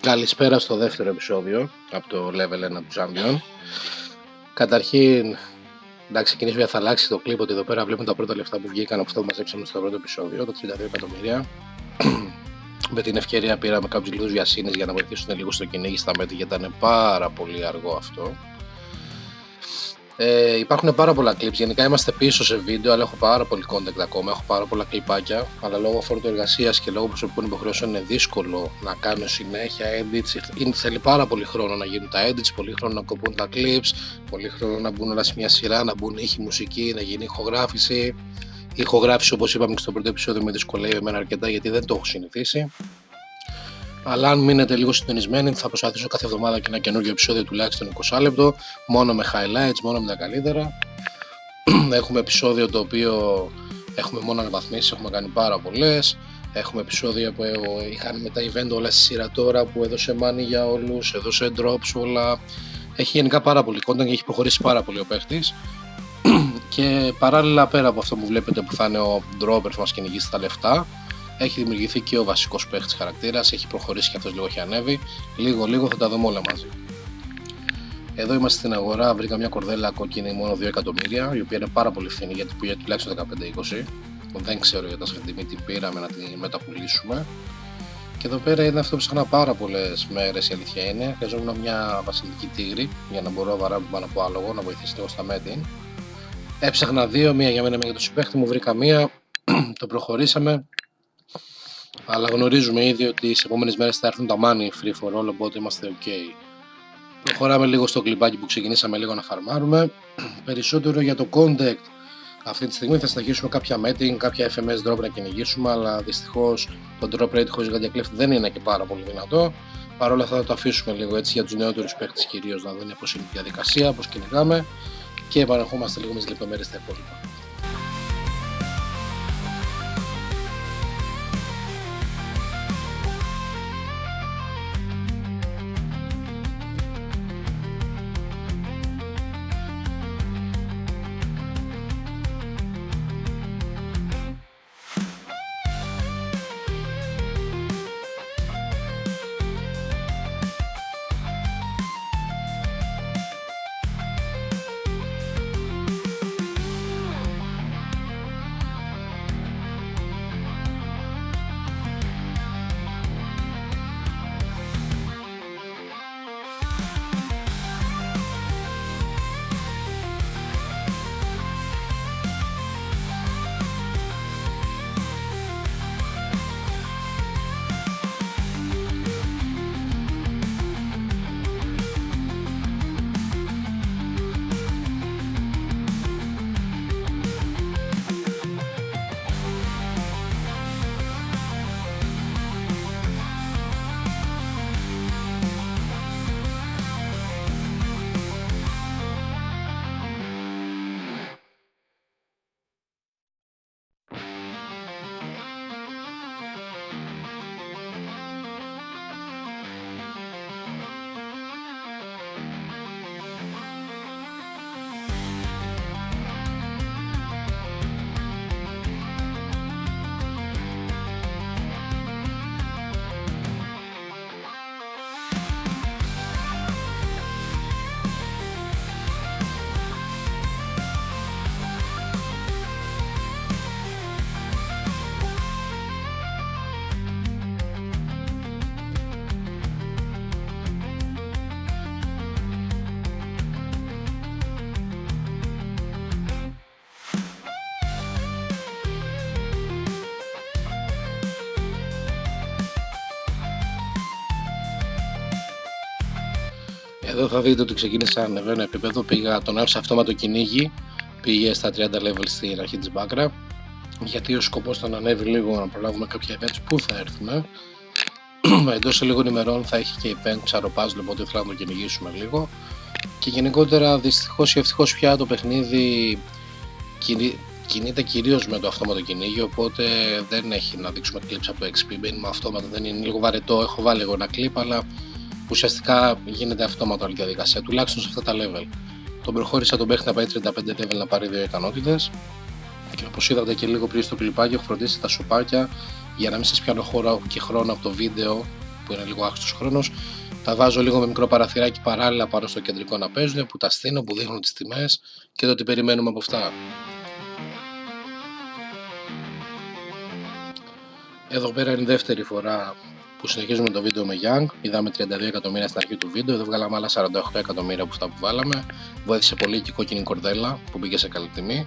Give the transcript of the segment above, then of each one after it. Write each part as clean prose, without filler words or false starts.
Καλησπέρα στο δεύτερο επεισόδιο από το Level 1 του Champion. Καταρχήν, να ξεκινήσουμε γιατί θα αλλάξει το κλιπ, ότι εδώ πέρα βλέπουμε τα πρώτα λεφτά που βγήκαν από αυτό που μαζέψαμε στο πρώτο επεισόδιο, τα 32 εκατομμύρια. Με την ευκαιρία πήραμε κάποιους λίγους βιασύνες για να βοηθήσουν λίγο στο κυνήγι στα μέτρη, γιατί ήταν πάρα πολύ αργό αυτό. Υπάρχουν πάρα πολλά clips. Γενικά είμαστε πίσω σε βίντεο, αλλά έχω πάρα πολύ content ακόμα. Έχω πάρα πολλά κλιπάκια. Αλλά λόγω φόρτου εργασίας και λόγω προσωπικών υποχρεώσεων είναι δύσκολο να κάνω συνέχεια edits. Θέλει πάρα πολύ χρόνο να γίνουν τα edits, πολύ χρόνο να κοπούν τα clips, πολύ χρόνο να μπουν όλα σε μια σειρά, να μπουν ήχοι, μουσική, να γίνει ηχογράφηση. Η ηχογράφηση, όπως είπαμε και στο πρώτο επεισόδιο, με δυσκολεύει εμένα αρκετά γιατί δεν το έχω συνηθίσει. Αλλά αν μείνετε λίγο συντονισμένοι, θα προσπαθήσω κάθε εβδομάδα και ένα καινούργιο επεισόδιο τουλάχιστον 20 λεπτό, μόνο με highlights, μόνο με τα καλύτερα. Έχουμε επεισόδιο το οποίο έχουμε μόνο αναβαθμίσεις, έχουμε κάνει πάρα πολλές. Έχουμε επεισόδια που είχαν με τα event όλα στη σειρά τώρα, που έδωσε money για όλους, έδωσε drops όλα. Έχει γενικά πάρα πολύ content και έχει προχωρήσει πάρα πολύ ο παίχτης. Και παράλληλα, πέρα από αυτό που βλέπετε που θα είναι ο dropper που μας κυνηγήσει τα λεφτά, έχει δημιουργηθεί και ο βασικός παίχτης χαρακτήρας, έχει προχωρήσει και αυτός λίγο, έχει ανέβει. Λίγο θα τα δούμε όλα μαζί. Εδώ είμαστε στην αγορά, βρήκα μια κορδέλα κόκκινη μόνο 2 εκατομμύρια, η οποία είναι πάρα πολύ φθηνή γιατί πήγε τουλάχιστον 15-20. Δεν ξέρω για τα τιμή την πήραμε να τη μεταπουλήσουμε. Και εδώ πέρα είναι αυτό που ψάχνα πάρα πολλές μέρες, η αλήθεια είναι. Χρειαζόμουν μια βασιλική τίγρη για να μπορώ να βαράμε πάνω από άλογο, να βοηθήσει λίγο στα μέτιν. Έψαχνα δύο, μία για μένα, μία για το συμπαίχτη μου, βρήκα μία, το προχωρήσαμε. Αλλά γνωρίζουμε ήδη ότι τις επόμενες μέρες θα έρθουν τα money free for all, οπότε είμαστε ok. Προχωράμε λίγο στο κλιπάκι που ξεκινήσαμε λίγο να φαρμάρουμε. Περισσότερο για το contact. Αυτή τη στιγμή θα συνεχίσουμε κάποια metting, κάποια FMS drop να κυνηγήσουμε, αλλά δυστυχώς το drop rate χωρίς Guardian Cleft δεν είναι και πάρα πολύ δυνατό. Παρ' όλα αυτά θα το αφήσουμε λίγο έτσι για τους νεότερους παίκτες κυρίως, να δουν πώς είναι η διαδικασία, πώς κυνηγάμε και επαναρχόμαστε λίγο με τις λεπτομέρειες στα υπόλοιπα. Εδώ θα δείτε ότι ξεκίνησα να ανεβαίνω επίπεδο, τον άφησα αυτόματο κυνήγι, πήγε στα 30 level στην αρχή της μπάκρα, γιατί ο σκοπός ήταν να ανέβει λίγο, να προλάβουμε κάποια events που θα έρθουμε. Εντός σε λίγων ημερών θα έχει και event ψαροπάζλ, οπότε ήθελα να το κυνηγήσουμε λίγο. Και γενικότερα δυστυχώς ή ευτυχώς πια το παιχνίδι κινείται κυρίως με το αυτόματο κυνήγι, οπότε δεν έχει να δείξουμε clips από το XP, μπαίνει με αυτόματο, δεν είναι λίγο βαρετό, έχω βάλει εγώ ένα clip, αλλά ουσιαστικά γίνεται αυτόματο όλη η διαδικασία, τουλάχιστον σε αυτά τα level. Τον προχώρησα τον παίχτη να πάει 35 level να πάρει 2 ικανότητες και όπως είδατε και λίγο πριν στο κλιπάκι έχω φροντίσει τα σουπάκια για να μην σας πιάνω χώρο και χρόνο από το βίντεο που είναι λίγο άχρηστος χρόνος, τα βάζω λίγο με μικρό παραθυράκι παράλληλα πάνω στο κεντρικό να παίζουν, που τα στείνω, που δείχνουν τις τιμές και το τι περιμένουμε από αυτά. Εδώ πέρα είναι η δεύτερη φορά που συνεχίζουμε το βίντεο με Young. Είδαμε 32 εκατομμύρια στην αρχή του βίντεο, εδώ βγάλαμε άλλα 48 εκατομμύρια από αυτά που βάλαμε. Βοήθησε πολύ και η κόκκινη κορδέλα που πήγε σε καλή τιμή.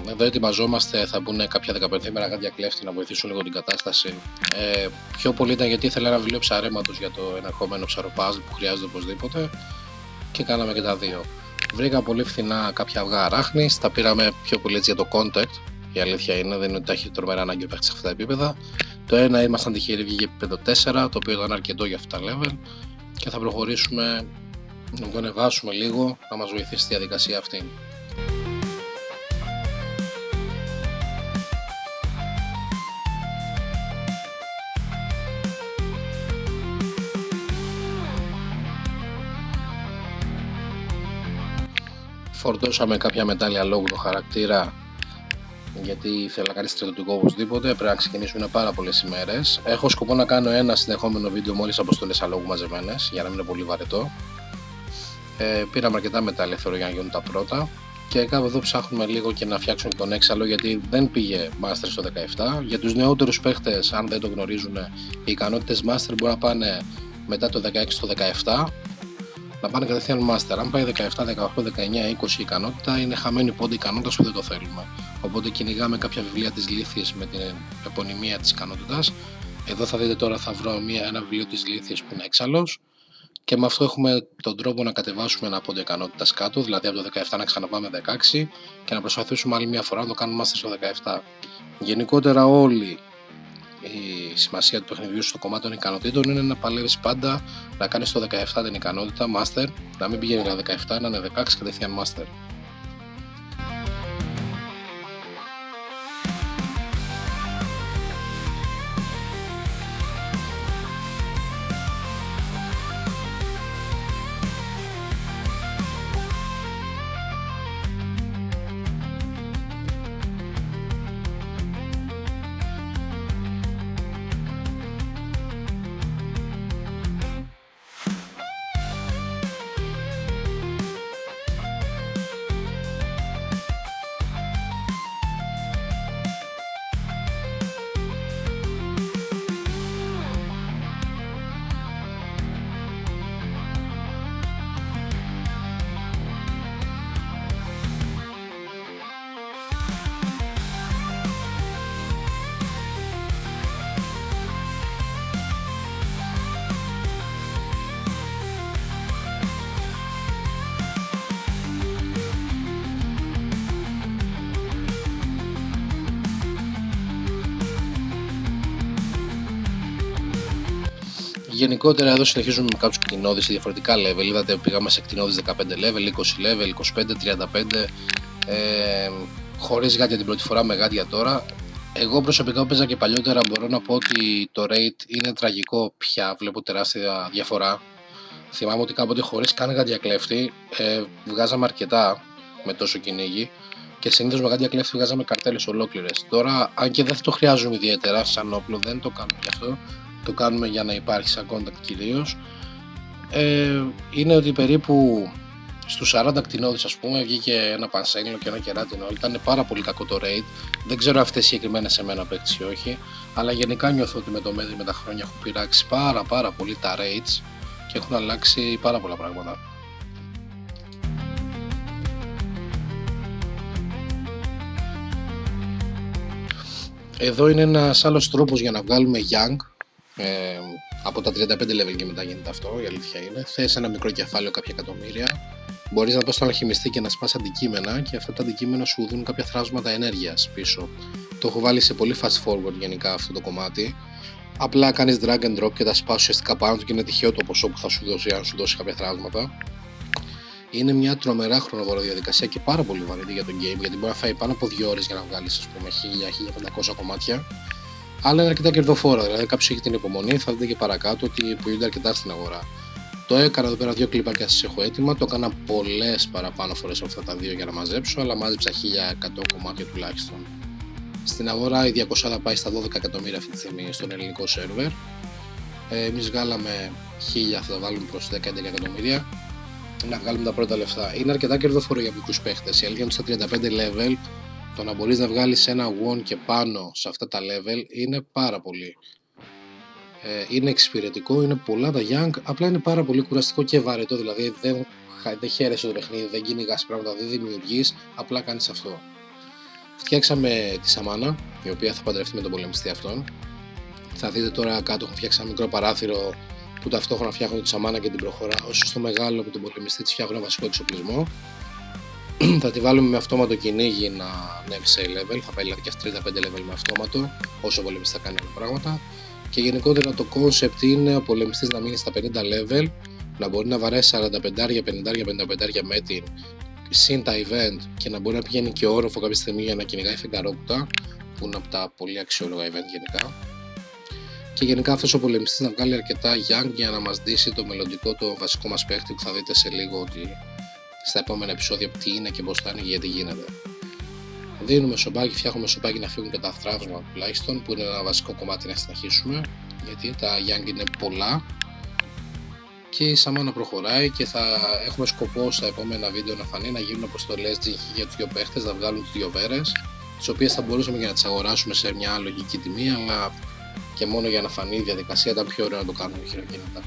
Εδώ ετοιμαζόμαστε, θα μπουν κάποια 15 γάντια κλέφτη να βοηθήσουν λίγο την κατάσταση. Πιο πολύ ήταν γιατί ήθελα ένα βιβλίο ψαρέματος για το ενερχόμενο ψαροπάζλ που χρειάζεται οπωσδήποτε και κάναμε και τα δύο. Βρήκα πολύ φθηνά κάποια αυγά αράχνης, τα πήραμε πιο πολύ έτσι για το contact. Η αλήθεια είναι, δεν είναι ότι τα έχει τρομερά ανάγκη ο παίκτης σε αυτά τα επίπεδα. Το ένα ήμασταν τυχεροί, βγήκε επίπεδο 4, το οποίο ήταν αρκετό για αυτά τα level και θα προχωρήσουμε να το ανεβάσουμε λίγο, να μας βοηθήσει στη διαδικασία αυτή. Φορτώσαμε κάποια μετάλλια λόγω του χαρακτήρα, γιατί θέλω να κάνει στρατιωτικό οπωσδήποτε. Πρέπει να ξεκινήσουμε πάρα πολλές ημέρες. Έχω σκοπό να κάνω ένα συνεχόμενο βίντεο με όλες τις αποστολές αλόγου μαζεμένες, για να μην είναι πολύ βαρετό. Πήραμε αρκετά μετάλλια θεωρώ για να γίνουν τα πρώτα. Και κάπου εδώ ψάχνουμε λίγο και να φτιάξουμε τον έξαλλο, γιατί δεν πήγε Master στο 17. Για τους νεότερους παίχτες, αν δεν το γνωρίζουν, οι ικανότητες Master μπορούν να πάνε μετά το 16 στο 17. Να πάνε κατευθείαν Master. Αν πάει 17, 18, 19, 20 η ικανότητα, είναι χαμένη πόντη ικανότητας που δεν το θέλουμε. Οπότε κυνηγάμε κάποια βιβλία της Λύθης με την επωνυμία της ικανότητας. Εδώ θα δείτε τώρα, θα βρω ένα βιβλίο της Λύθης που είναι έξαλλος. Και με αυτό έχουμε τον τρόπο να κατεβάσουμε ένα πόντο ικανότητας κάτω, δηλαδή από το 17 να ξαναπάμε 16 και να προσπαθήσουμε άλλη μια φορά να το κάνουμε Master στο 17. Γενικότερα όλη η σημασία του παιχνιδιού στο κομμάτι των ικανοτήτων είναι να παλεύεις πάντα να κάνεις το 17 την ικανότητα Master, να μην πηγαίνει να 17, να είναι 16 κατευθείαν Master. Γενικότερα εδώ συνεχίζουμε με κάποιους κτηνώδεις σε διαφορετικά level. Είδατε πήγαμε σε κτηνώδεις 15 level, 20 level, 25, 35 χωρίς γάτια την πρώτη φορά, με γάτια τώρα. Εγώ προσωπικά που παίζα και παλιότερα μπορώ να πω ότι το rate είναι τραγικό πια, βλέπω τεράστια διαφορά. Θυμάμαι ότι κάποτε χωρίς καν γάτια κλέφτη βγάζαμε αρκετά με τόσο κυνήγι και συνήθως με γάτια κλέφτη βγάζαμε καρτέλες ολόκληρες. Τώρα αν και δεν το χρειάζομαι ιδιαίτερα σαν όπλο, δεν το κάνουμε γι' αυτό. Το κάνουμε για να υπάρχει σαν contact κυρίως. Είναι ότι περίπου στους 40 κτηνώδεις ας πούμε βγήκε ένα πανσέλινο και ένα κεράτινο. Ήταν πάρα πολύ κακό το rate. Δεν ξέρω αυτές συγκεκριμένα σε μένα παίξει ή όχι, αλλά γενικά νιώθω ότι με το Medri με τα χρόνια έχουν πειράξει πάρα πολύ τα rates και έχουν αλλάξει πάρα πολλά πράγματα. Εδώ είναι ένας άλλος τρόπος για να βγάλουμε Young. Από τα 35 level και μετά γίνεται αυτό, η αλήθεια είναι. Θες ένα μικρό κεφάλαιο κάποια εκατομμύρια, μπορείς να πας στον αλχημιστή και να σπάς αντικείμενα και αυτά τα αντικείμενα σου δίνουν κάποια θράσματα ενέργειας πίσω. Το έχω βάλει σε πολύ fast forward γενικά αυτό το κομμάτι. Απλά κάνεις drag and drop και τα σπάς ουσιαστικά πάνω του και είναι τυχαίο το ποσό που θα σου δώσει αν σου δώσει κάποια θράσματα. Είναι μια τρομερά χρονοβόρα διαδικασία και πάρα πολύ βαρύτητα για το game, γιατί μπορεί να φάει πάνω από 2 ώρες για να βγάλεις ας πούμε 1000-1500 κομμάτια. Αλλά είναι αρκετά κερδοφόρα, δηλαδή κάποιος έχει την υπομονή, θα δείτε και παρακάτω ότι πουλούνται αρκετά στην αγορά. Το έκανα εδώ πέρα 2 κλιπάκια σας έχω έτοιμα, το έκανα πολλές παραπάνω φορές από αυτά τα 2 για να μαζέψω, αλλά μάζεψα 1100 κομμάτια τουλάχιστον. Στην αγορά η 200 θα πάει στα 12 εκατομμύρια αυτή τη στιγμή στον ελληνικό σερβερ. Εμείς βγάλαμε 1000, θα τα βάλουμε προς 10-11 εκατομμύρια να βγάλουμε τα πρώτα λεφτά. Είναι αρκετά κερδοφόρο για μικρούς παίχτες. Η αλήθεια είναι ότι στα 35 level το να μπορείς να βγάλεις ένα won και πάνω σε αυτά τα level είναι πάρα πολύ. Είναι εξυπηρετικό, είναι πολλά τα young, απλά είναι πάρα πολύ κουραστικό και βαρετό. Δηλαδή δεν χαίρεσαι το παιχνίδι, δεν κυνηγάς πράγματα, δεν δημιουργείς, απλά κάνεις αυτό. Φτιάξαμε τη Σαμάνα, η οποία θα παντρευτεί με τον πολεμιστή αυτόν. Θα δείτε τώρα κάτω, έχω φτιάξει ένα μικρό παράθυρο που ταυτόχρονα φτιάχνω τη Σαμάνα και την προχωρά. Όσο στο μεγάλο με τον πολεμιστή τη φτιάχνω ένα βασικό εξοπλισμό. Θα τη βάλουμε με αυτόματο κυνήγι να ανέβει σε level. Θα πάει δηλαδή και αυτή 35 level με αυτόματο, όσο ο πολεμιστής θα κάνει άλλα πράγματα. Και γενικότερα το concept είναι ο πολεμιστής να μείνει στα 50 level, να μπορεί να βαρέσει 45, 50, 55 με την συν τα event και να μπορεί να πηγαίνει και όροφο κάποια στιγμή για να κυνηγάει φεγγαρόπουτα, που είναι από τα πολύ αξιόλογα event γενικά. Και γενικά αυτός ο πολεμιστής να βγάλει αρκετά young για να μας δείσει το μελλοντικό, το βασικό μας παίχτη, που θα δείτε σε λίγο ότι στα επόμενα επεισόδια τι είναι και πώς θα είναι και γιατί γίνεται. Δίνουμε σομπάκι, φτιάχνουμε σομπάκι να φύγουν και τα θραύσματα τουλάχιστον, που είναι ένα βασικό κομμάτι να συνεχίσουμε, γιατί τα young είναι πολλά. Και η Σαμάνα προχωράει και θα έχουμε σκοπό στα επόμενα βίντεο να φανεί να γίνουν αποστολές GG για τους δύο παίχτες, να βγάλουν τις δύο βέρες, τις οποίες θα μπορούσαμε και να τις αγοράσουμε σε μια λογική τιμή, αλλά και μόνο για να φανεί η διαδικασία ήταν πιο ωραίο να το κάνουμε χειροκίνητα.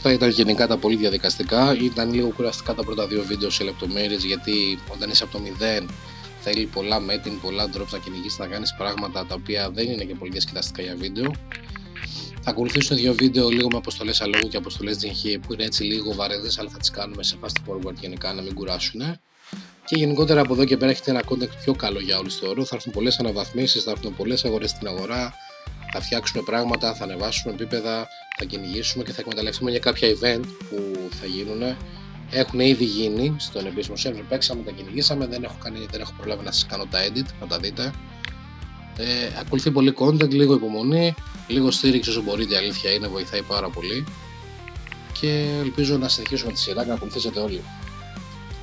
Αυτά ήταν γενικά τα πολύ διαδικαστικά. Ήταν λίγο κουραστικά τα πρώτα 2 βίντεο σε λεπτομέρειες, γιατί όταν είσαι από το 0 θέλει πολλά meeting, πολλά drops να κυνηγήσεις, να κάνεις πράγματα τα οποία δεν είναι και πολύ διασκεδαστικά για βίντεο. Θα ακολουθήσουν 2 βίντεο λίγο με αποστολές αλόγου και αποστολές Jinhee που είναι έτσι λίγο βαρέδες, αλλά θα τις κάνουμε σε fast forward γενικά να μην κουράσουν. Και γενικότερα από εδώ και πέρα έχετε ένα content πιο καλό για όλους, θεωρώ. Θα έρθουν πολλές αναβαθμίσεις, θα έρθουν πολλές αγορές στην αγορά, θα φτιάξουμε πράγματα, θα ανεβάσουμε επίπεδα, θα κυνηγήσουμε και θα εκμεταλλευτούμε για κάποια event που θα γίνουν. Έχουν ήδη γίνει στον επίσημο server, παίξαμε, τα κυνηγήσαμε, δεν έχω προλάβει να σας κάνω τα edit, να τα δείτε. Ακολουθεί πολύ content, λίγο υπομονή, λίγο στήριξη όσο μπορείτε, η αλήθεια είναι, βοηθάει πάρα πολύ και ελπίζω να συνεχίσουμε τη σειρά και να ακολουθήσετε όλοι.